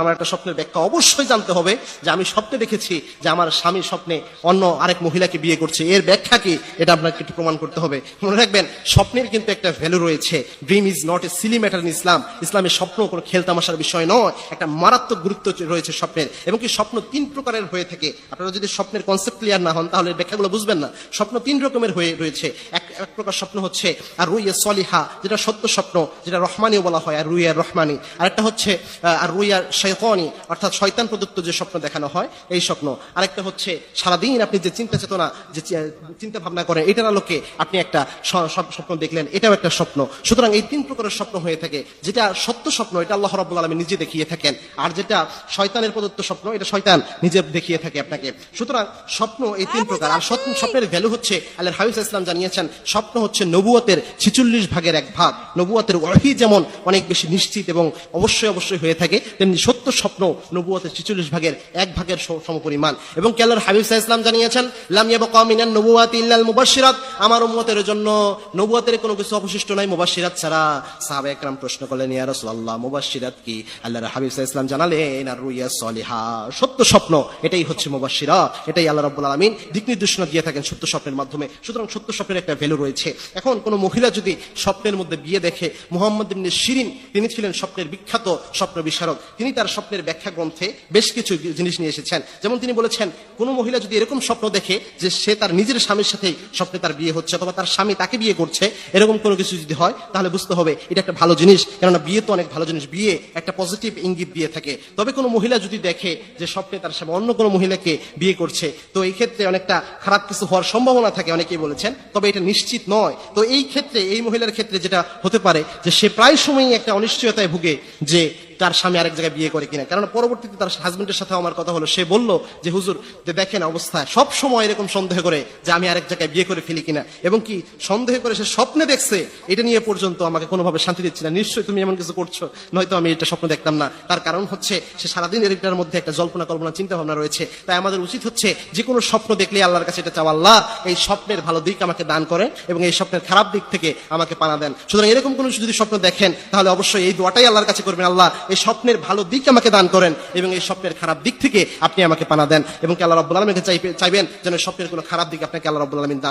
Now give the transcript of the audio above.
আমার একটা স্বপ্নের ব্যাখ্যা অবশ্যই জানতে হবে যে আমি স্বপ্নে দেখেছি যে আমার স্বামী স্বপ্নে অন্য আরেক মহিলাকে বিয়ে করছে, এর ব্যাখ্যা কি এটা আপনাকে একটু প্রমাণ করতে হবে। মনে রাখবেন, স্বপ্নের কিন্তু একটা ভ্যালু রয়েছে। Dream is not a silly matter in Islam. ইসলামের স্বপ্ন কোনো খেলতামাশার বিষয় নয়, একটা মারাত্মক গুরুত্ব রয়েছে স্বপ্নের। এবং কি স্বপ্ন তিন প্রকারের হয়ে থাকে। আপনারা যদি স্বপ্নের কনসেপ্ট ক্লিয়ার না হন তাহলে ব্যাখ্যাগুলো বুঝবেন না। স্বপ্ন তিন রকমের হয়ে রয়েছে। এক প্রকার স্বপ্ন হচ্ছে আর রুইয়া সলিহা, যেটা সত্য স্বপ্ন, যেটা রহমানিও বলা হয়, আর রুইয়ার রহমানি। আরেকটা হচ্ছে আর রুইয়ার শয়তানি, অর্থাৎ শয়তান প্রদত্ত যে স্বপ্ন দেখানো হয় এই স্বপ্ন। আরেকটা হচ্ছে সারাদিন আপনি যে চিন্তা চেতনা, যে চিন্তা ভাবনা করেন, এটার আলোকে আপনি একটা স্বপ্ন দেখলেন, এটাও একটা স্বপ্ন। সুতরাং এই তিন প্রকারের স্বপ্ন হয়ে থাকে। যেটা সত্য স্বপ্ন, এটা আল্লাহ রাব্বুল আলামিন নিজে দেখিয়ে থাকেন। আর যেটা শয়তানের প্রদত্ত স্বপ্ন, এটা শয়তান নিজে দেখিয়ে থাকে আপনাকে। সুতরাং স্বপ্ন এই তিন প্রকার। আর স্বপ্নের ভ্যালু হচ্ছে, আল্লাহর হাবিব সাল্লাল্লাহু আলাইহি ওয়াসাল্লাম জানিয়েছেন, স্বপ্ন হচ্ছে নবুয়তের 46 ভাগের এক ভাগ। নবুয়তের ওহী যেমন অনেক বেশি নিশ্চিত এবং অবশ্যই হয়ে থাকে, তেমনি সত্য স্বপ্ন নবুয়তের 46 ভাগের এক ভাগের সমপরিমাণ। এবং কি আল্লাহর হাবিব সাল্লাল্লাহু আলাইহি ওয়াসাল্লাম জানিয়েছেন, লাম ইয়াবকা মিনান নবুওয়াতি ইল্লাল মুবাশশিরাত, আমার উম্মতের জন্য নবুয়তের কোনো কিছু অবশিষ্ট নাই মুবাশশিরাত ছাড়া। সাহাবায়ে কেরাম প্রশ্ন করলেন, ইয়া রাসূলুল্লাহ, মুবাশশিরাত কি? আল্লাহর হাবিব সাল্লাল্লাহু আলাইহি ওয়াসাল্লাম জানালেন, আর রুইয়া সলিহা, সত্য স্বপ্ন, এটাই হচ্ছে মুবাশশিরাত। এটাই আল্লাহ রাব্বুল আলামিন দিক নির্দেশনা দিয়ে থাকেন সত্য স্বপ্নের মাধ্যমে। সুতরাং সত্য স্বপ্নের একটা ভ্যালু রয়েছে। এখন কোন মহিলা যদি স্বপ্নের মধ্যে বিয়ে দেখে, মুহাম্মদ ইবনে শিরিন তিনি ছিলেন স্বপ্নের বিখ্যাত স্বপ্ন বিশারদ। তিনি তার স্বপ্নের ব্যাখ্যা গ্রন্থে বেশ কিছু জিনিস নিয়ে এসেছেন। যেমন তিনি বলেছেন, কোন মহিলা যদি এরকম স্বপ্ন দেখে যে সে তার নিজের স্বামীর সাথেই স্বপ্নে তার বিয়ে হচ্ছে, অথবা তার স্বামী তাকে বিয়ে করছে, এরকম কোনো কিছু যদি হয় তাহলে বুঝতে হবে এটা একটা ভালো জিনিস। কেননা বিয়ে তো অনেক ভালো জিনিস, বিয়ে একটা পজিটিভ ইঙ্গিত দিয়ে থাকে। তবে কোনো মহিলা যদি দেখে যে স্বপ্নে তার স্বামী অন্য কোনো মহিলাকে বিয়ে করছে, তো এই ক্ষেত্রে অনেকটা খারাপ কিছু হওয়ার সম্ভাবনা থাকে, অনেকেই বলেছেন, তবে এটা নিশ্চিত নয়। তো এই ক্ষেত্রে, এই মহিলার ক্ষেত্রে যেটা হতে পারে যে সে প্রায় সময়ই একটা অনিশ্চয়তায় ভুগে যে তার স্বামী আরেক জায়গায় বিয়ে করে কিনা। কারণ পরবর্তীতে তার হাজবেন্ডের সাথে আমার কথা হলো, সে বলল যে হুজুর, যে দেখেন অবস্থা সব সময় এরকম সন্দেহ করে যে আমি আরেক জায়গায় বিয়ে করে ফেলি কিনা, এবং কি সন্দেহ করে সে স্বপ্নে দেখছে, এটা নিয়ে পর্যন্ত আমাকে কোনোভাবে শান্তি দিচ্ছে না। নিশ্চয়ই তুমি এমন কিছু করছো, নয়তো আমি এটা স্বপ্ন দেখতাম না। তার কারণ হচ্ছে সে সারাদিন এটার মধ্যে একটা জল্পনা কল্পনা চিন্তা ভাবনা রয়েছে। তাই আমাদের উচিত হচ্ছে যে কোনো স্বপ্ন দেখলে আল্লাহর কাছে এটা চাওয়া, আল্লাহ এই স্বপ্নের ভালো দিক আমাকে দান করেন এবং এই স্বপ্নের খারাপ দিক থেকে আমাকে পানা দেন। সুতরাং এরকম কোনো যদি স্বপ্ন দেখেন তাহলে অবশ্যই এই দোয়াটাই আল্লাহর কাছে করবেন, আল্লাহ এই স্বপ্নের ভালো দিক আমাকে দান করেন এবং এই স্বপ্নের খারাপ দিক থেকে আপনি আমাকে পানা দেন। এবং আল্লাহ রাব্বুল আলামিন চাইবেন যেন স্বপ্নের কোনো খারাপ দিক আপনাকে আল্লাহ রাব্বুল আলামিন দান